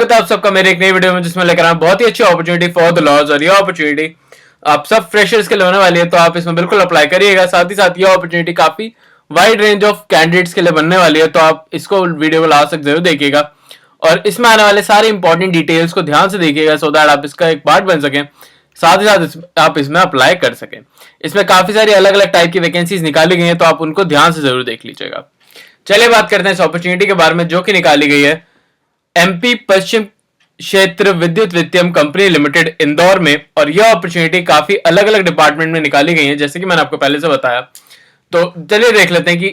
स्वागत है आप सबका मेरे एक नई वीडियो में, जिसमें लेकर आया बहुत ही अच्छी अपॉर्चुनिटी फॉर द लॉज। और ये अपॉर्चुनिटी आप सब फ्रेशर्स के लिए होने वाली है, तो आप इसमें बिल्कुल अप्लाई करिएगा। साथ ही साथ ये अपॉर्चुनिटी काफी वाइड रेंज ऑफ कैंडिडेट्स के लिए बनने वाली है, तो आप इसको वीडियो को लास्ट तक जरूर देखिएगा और इसमें आने वाले सारे इंपॉर्टेंट डिटेल्स को ध्यान से देखिएगा, सो दैट आप इसका एक पार्ट बन सकें। साथ ही साथ आप इसमें अप्लाई कर सकें। इसमें काफी सारी अलग अलग टाइप की वैकेंसीज निकाली गई हैं, तो आप उनको ध्यान से जरूर देख लीजिएगा। चलिए बात करते हैं इस अपॉर्चुनिटी के बारे में, जो कि निकाली गई है एमपी पश्चिम क्षेत्र विद्युत वितरण कंपनी लिमिटेड इंदौर में। और यह अपॉर्चुनिटी काफी अलग अलग डिपार्टमेंट में निकाली गई है, जैसे कि मैंने आपको पहले से बताया। तो चलिए देख लेते हैं कि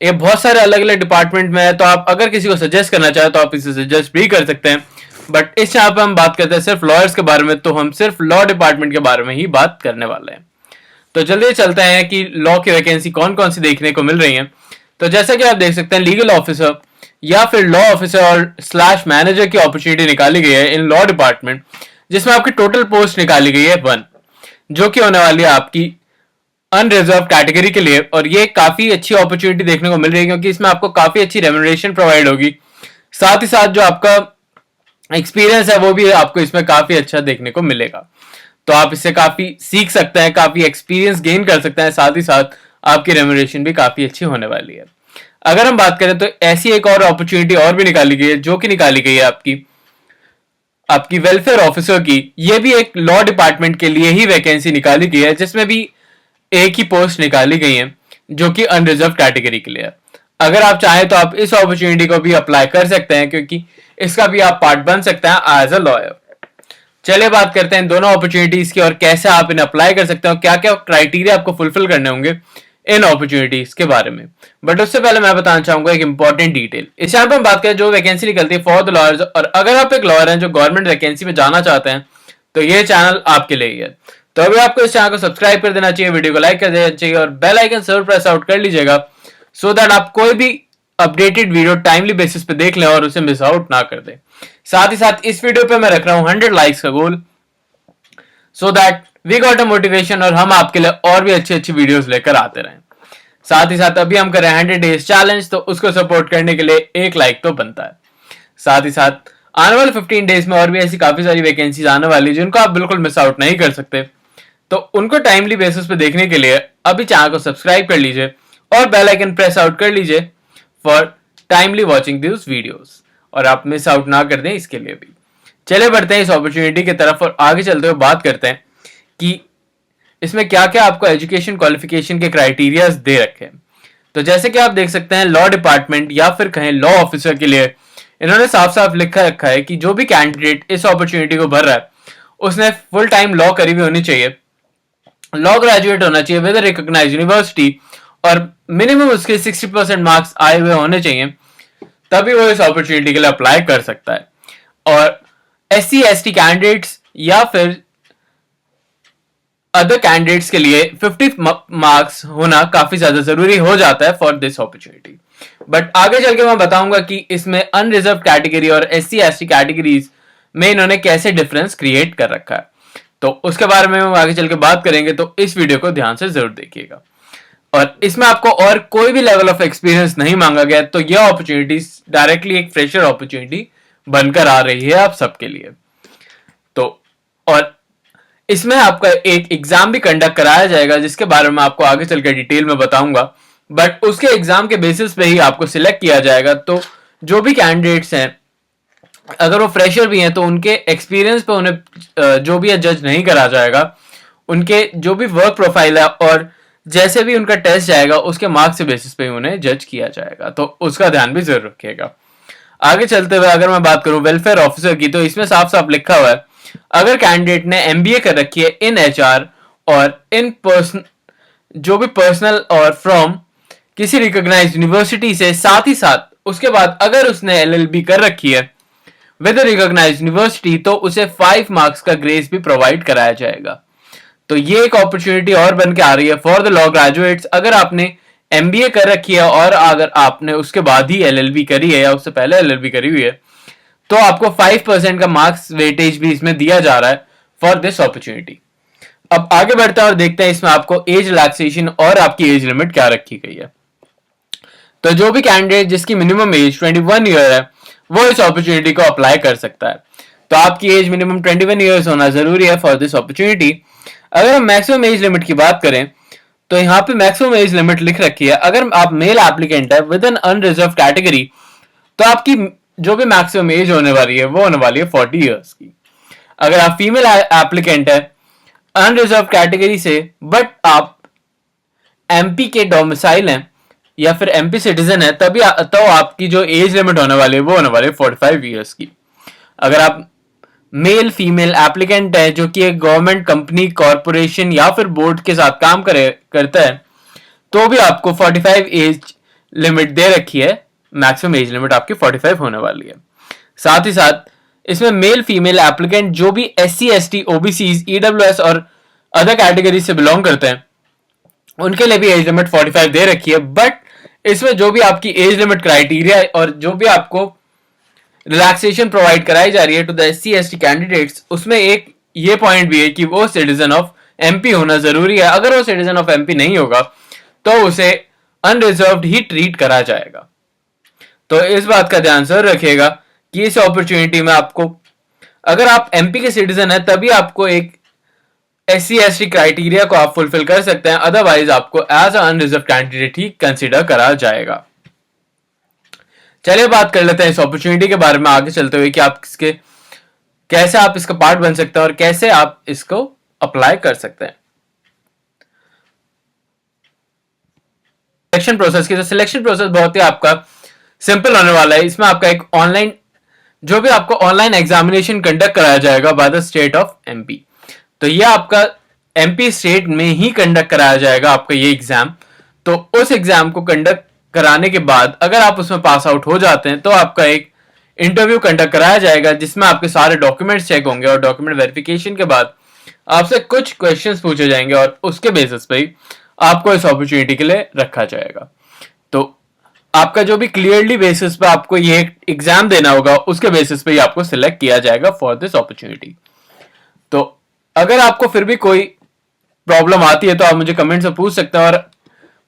ये बहुत सारे अलग अलग डिपार्टमेंट में है, तो आप अगर किसी को सजेस्ट करना चाहे तो आप इसे सजेस्ट भी कर सकते हैं। बट इस यहाँ पे हम बात करते हैं सिर्फ लॉयर्स के बारे में, तो हम सिर्फ लॉ डिपार्टमेंट के बारे में ही बात करने वाले हैं। तो जल्दी चलते हैं कि लॉ की वैकेंसी कौन कौन सी देखने को मिल रही है। तो जैसा कि आप देख सकते हैं, लीगल ऑफिसर या फिर लॉ ऑफिसर और स्लैश मैनेजर की अपॉर्चुनिटी निकाली गई है इन लॉ डिपार्टमेंट, जिसमें आपकी टोटल पोस्ट निकाली गई है 1, जो कि होने वाली है आपकी अनरिजर्व कैटेगरी के लिए। और ये काफी अच्छी अपॉर्चुनिटी देखने को मिल रही है, क्योंकि इसमें आपको काफी अच्छी रेम्यूनरेशन प्रोवाइड होगी। साथ ही साथ जो आपका एक्सपीरियंस है वो भी आपको इसमें काफी अच्छा देखने को मिलेगा, तो आप इससे काफी सीख सकते हैं, काफी एक्सपीरियंस गेन कर सकते हैं। साथ ही साथ आपकी रेम्यूनरेशन भी काफी अच्छी होने वाली है। अगर हम बात करें तो ऐसी एक और अपॉर्चुनिटी और भी निकाली गई है, जो कि निकाली गई है आपकी वेलफेयर ऑफिसर की। ये भी एक लॉ डिपार्टमेंट के लिए ही वैकेंसी निकाली गई है, जिसमें भी एक ही पोस्ट निकाली गई है, जो कि अनरिजर्व कैटेगरी के लिए है। अगर आप चाहें तो आप इस अपॉर्चुनिटी को भी अप्लाई कर सकते हैं, क्योंकि इसका भी आप पार्ट बन सकते हैं एज अ लॉयर। चलिए बात करते हैं इन दोनों अपॉर्चुनिटीज की और कैसे आप इन्हें अप्लाई कर सकते हैं और क्या क्या क्राइटेरिया आपको फुलफिल करने होंगे इन अपॉर्चुनिटीज के बारे में। बट उससे पहले मैं बताना चाहूंगा एक इंपॉर्टेंट डिटेल। इस यहाँ पे हम बात करें जो वैकेंसी निकलती है फॉर द लॉयर्स, और अगर आप एक लॉयर हैं जो गवर्नमेंट वैकेंसी में जाना चाहते हैं, तो ये चैनल आपके लिए ही है। तो अभी आपको इस चैनल को सब्सक्राइब कर देना चाहिए, वीडियो को लाइक कर देना चाहिए और बेल आइकन जरूर प्रेस आउट कर लीजिएगा, सो दैट आप कोई भी अपडेटेड वीडियो टाइमली बेसिस पे देख लें और उसे मिस आउट ना कर दें। साथ ही साथ इस वीडियो पे मैं रख रहा हूं 100 लाइक्स का goal, so that we got a motivation और हम आपके लिए और भी अच्छी अच्छी वीडियोस लेकर आते रहें। साथ ही साथ अभी हम कर रहे हैं 100 डेज चैलेंज, तो उसको सपोर्ट करने के लिए एक लाइक तो बनता है। साथ ही साथ आने वाले 15 डेज में और भी ऐसी काफी सारी वैकेंसीज आने वाली, जिनको आप बिल्कुल मिस आउट नहीं कर सकते। तो उनको टाइमली बेसिस पे देखने के लिए अभी चैनल को सब्सक्राइब कर लीजिए और बेल आइकन प्रेस आउट कर लीजिए for timely watching this videos, और आप मिस आउट ना कर दें इसके लिए भी। चले बढ़ते हैं इस अपॉर्चुनिटी की तरफ और आगे चलते हुए बात करते हैं कि इसमें क्या क्या आपको एजुकेशन क्वालिफिकेशन के क्राइटेरियाज दे रखे हैं। तो जैसे कि आप देख सकते हैं, लॉ डिपार्टमेंट या फिर कहें लॉ ऑफिसर के लिए इन्होंने साफ साफ लिखा रखा है कि जो भी कैंडिडेट इस अपॉर्चुनिटी को भर रहा है, उसने फुल टाइम लॉ करी हुई होनी चाहिए, लॉ ग्रेजुएट होना चाहिए विद रिकॉग्नाइज्ड यूनिवर्सिटी, और मिनिमम उसके 60% मार्क्स आए हुए होने चाहिए, तभी वो इस अपॉर्चुनिटी के लिए अप्लाई कर सकता है। और SC ST कैंडिडेट्स या फिर अदर कैंडिडेट्स के लिए 50 मार्क्स होना काफी ज्यादा जरूरी हो जाता है फॉर दिस अपॉर्चुनिटी। बट आगे चल के मैं बताऊंगा कि इसमें अनरिजर्व कैटेगरी और SC ST कैटेगरीज में इन्होंने कैसे डिफरेंस क्रिएट कर रखा है, तो उसके बारे में हम आगे चल के बात करेंगे, तो इस वीडियो को ध्यान से जरूर देखिएगा। और इसमें आपको और कोई भी लेवल ऑफ एक्सपीरियंस नहीं मांगा गया, तो यह अपॉर्चुनिटी डायरेक्टली एक फ्रेशर अपॉर्चुनिटी बनकर आ रही है आप सबके लिए। तो और इसमें आपका एक एग्जाम भी कंडक्ट कराया जाएगा, जिसके बारे में आपको आगे चलकर डिटेल में बताऊंगा। बट उसके एग्जाम के बेसिस पे ही आपको सिलेक्ट किया जाएगा। तो जो भी कैंडिडेट्स हैं, अगर वो फ्रेशर भी हैं, तो उनके एक्सपीरियंस पे उन्हें जो भी है जज नहीं करा जाएगा। उनके जो भी वर्क प्रोफाइल है और जैसे भी उनका टेस्ट जाएगा, उसके मार्क्स के बेसिस पे उन्हें जज किया जाएगा, तो उसका ध्यान भी जरूर रखिएगा। आगे चलते हुए अगर मैं बात करूं वेलफेयर ऑफिसर की, तो इसमें साफ साफ लिखा हुआ है, अगर कैंडिडेट ने MBA कर रखी है इन HR और इन पर्सन जो भी पर्सनल और फ्रॉम किसी रिकॉग्नाइज्ड यूनिवर्सिटी से, साथ ही साथ उसके बाद अगर उसने LLB कर रखी है विद रिकॉग्नाइज्ड यूनिवर्सिटी, तो उसे 5 मार्क्स का ग्रेस भी प्रोवाइड कराया जाएगा। तो ये एक अपॉर्चुनिटी और बन के आ रही है फॉर द लॉ ग्रेजुएट्स। अगर आपने MBA कर रखी है और अगर आपने उसके बाद ही LLB करी है या उससे पहले LLB करी हुई है, तो आपको 5% का मार्क्स वेटेज भी इसमें दिया जा रहा है फॉर दिस अपॉर्चुनिटी। अब आगे बढ़ते हैं और देखते हैं इसमें आपको एज रिलैक्सेशन और आपकी एज लिमिट क्या रखी गई है। तो जो भी कैंडिडेट जिसकी मिनिमम एज 21 ईयर है, वो इस अपॉर्चुनिटी को अप्लाई कर सकता है। तो आपकी एज मिनिमम 21 ईयर्स होना जरूरी है फॉर दिस अपॉर्चुनिटी। अगर हम मैक्सिमम एज लिमिट की बात करें तो यहाँ पे मैक्सिमम एज लिमिट लिख रखी है, अगर आप मेल एप्लीकेंट है विद एन अनरिजर्व कैटेगरी तो आपकी जो भी मैक्सिमम एज होने वाली है वो होने वाली है 40 ईयर्स की। अगर आप फीमेल एप्लीकेंट है अनरिजर्व कैटेगरी से बट आप एमपी के डोमिसाइल हैं या फिर एमपी सिटीजन है तभी तो आपकी जो एज लिमिट होने वाली है वो होने वाली है 45 ईयर्स की। अगर आप मेल फीमेल एप्लीकेंट है जो कि एक गवर्नमेंट कंपनी कॉरपोरेशन या फिर बोर्ड के साथ काम करता है तो भी आपको 45 एज लिमिट दे रखी है, मैक्सिमम एज लिमिट आपकी 45 होने वाली है। साथ ही साथ इसमें मेल फीमेल एप्लीकेंट जो भी SC ST OBC EWS और अदर कैटेगरी से बिलोंग करते हैं उनके लिए भी एज लिमिट 45 दे रखी है। बट इसमें जो भी आपकी एज लिमिट क्राइटेरिया और जो भी आपको रिलैक्सेशन प्रोवाइड कराई जा रही है to the SC ST candidates उसमें एक ये पॉइंट भी है कि वो सिटीजन ऑफ MP होना जरूरी है। अगर वो सिटीजन ऑफ MP नहीं होगा तो उसे अनरिजर्व्ड ही ट्रीट करा जाएगा। तो इस बात का ध्यान जरूर रखिएगा कि इस अपॉर्चुनिटी में आपको अगर आप MP के सिटीजन है तभी आपको एक SC ST क्राइटेरिया को आप फुलफिल कर सकते हैं, अदरवाइज आपको एज अ अनरिजर्व कैंडिडेट ही कंसीडर करा जाएगा। चलिए बात कर लेते हैं इस अपॉर्चुनिटी के बारे में आगे चलते हुए कि आप कैसे आप इसका पार्ट बन सकते हैं और कैसे आप इसको अप्लाई कर सकते हैं। सिलेक्शन प्रोसेस की तो सिलेक्शन प्रोसेस बहुत ही आपका सिंपल होने वाला है। इसमें आपका एक ऑनलाइन जो भी आपको ऑनलाइन एग्जामिनेशन कंडक्ट कराया जाएगा by the state of MP। तो ये आपका MP स्टेट में ही कंडक्ट कराया जाएगा आपका ये एग्जाम। तो उस एग्जाम को कंडक्ट कराने के बाद अगर आप उसमें पास आउट हो जाते हैं तो आपका एक इंटरव्यू कंडक्ट कराया जाएगा जिसमें आपके सारे डॉक्यूमेंट्स चेक होंगे और डॉक्यूमेंट वेरिफिकेशन के बाद आपसे कुछ क्वेश्चंस पूछे जाएंगे और उसके बेसिस पे ही आपको इस अपॉर्चुनिटी के लिए रखा जाएगा। तो आपका जो भी क्लियरली बेसिस पे आपको ये एग्जाम देना होगा उसके बेसिस पे ही आपको सिलेक्ट किया जाएगा फॉर दिस अपॉर्चुनिटी। तो अगर आपको फिर भी कोई प्रॉब्लम आती है तो आप मुझे कमेंट से पूछ सकते हैं और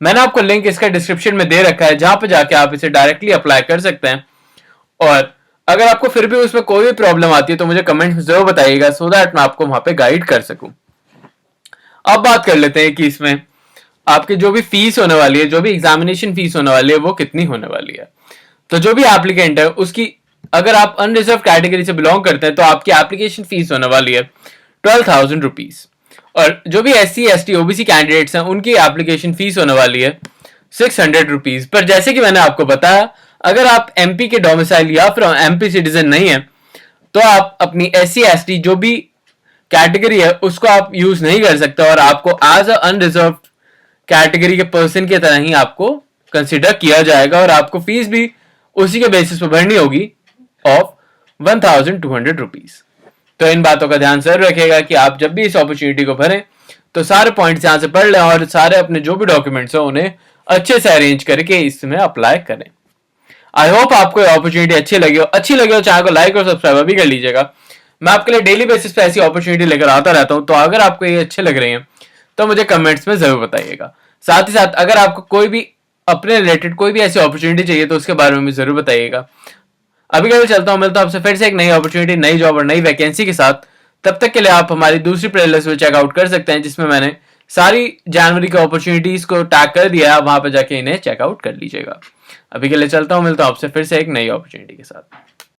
मैंने आपको लिंक इसका डिस्क्रिप्शन में दे रखा है जहां पे जाके आप इसे डायरेक्टली अप्लाई कर सकते हैं। और अगर आपको फिर भी उसमें कोई भी प्रॉब्लम आती है तो मुझे कमेंट में जरूर बताइएगा सो दैट मैं आपको वहां पे गाइड कर सकूं। अब बात कर लेते हैं कि इसमें आपकी जो भी फीस होने वाली है, जो भी एग्जामिनेशन फीस होने वाली है वो कितनी होने वाली है। तो जो भी एप्लीकेंट है उसकी अगर आप अनरिजर्व कैटेगरी से बिलोंग करते हैं तो आपकी एप्लीकेशन फीस होने वाली है 12,000 रुपीज और जो भी SC ST OBC कैंडिडेट्स हैं उनकी एप्लीकेशन फीस होने वाली है 600 रुपीज। पर जैसे कि मैंने आपको बताया अगर आप MP के डोमिसाइल या फिर MP सिटीजन नहीं है तो आप अपनी SC ST जो भी कैटेगरी है उसको आप यूज नहीं कर सकते और आपको एज अ अनरिजर्व कैटेगरी के पर्सन की तरह ही आपको कंसिडर किया जाएगा और आपको फीस भी उसी के बेसिस पर भरनी होगी ऑफ 1,200 रुपीज। तो इन बातों का ध्यान जरूर रखिएगा कि आप जब भी इस अपॉर्चुनिटी को भरें तो सारे पॉइंट्स यहां से पढ़ लें और सारे अपने जो भी डॉक्यूमेंट्स हैं उन्हें अच्छे से अरेंज करके इसमें अप्लाई करें। आई होप आपको ये अपॉर्चुनिटी अच्छी लगी हो चैनल को लाइक और सब्सक्राइब भी कर लीजिएगा। मैं आपके लिए डेली बेसिस पे ऐसी अपॉर्चुनिटी लेकर आता रहता हूं। तो अगर आपको ये अच्छे लग रहे हैं तो मुझे कमेंट्स में जरूर बताइएगा। साथ ही साथ अगर आपको कोई भी अपने रिलेटेड कोई भी ऐसी अपॉर्चुनिटी चाहिए तो उसके बारे में भी जरूर बताइएगा। अभी के लिए चलता हूं, मिलता हूं आपसे फिर से एक नई अपॉर्चुनिटी, नई जॉब और नई वैकेंसी के साथ। तब तक के लिए आप हमारी दूसरी प्लेलिस्ट में चेकआउट कर सकते हैं जिसमें मैंने सारी जनवरी की अपॉर्चुनिटीज को टैग कर दिया है। वहां पर जाके इन्हें चेकआउट कर लीजिएगा। अभी के लिए चलता हूं, मिलता हूं आपसे फिर से एक नई अपॉर्चुनिटी के साथ।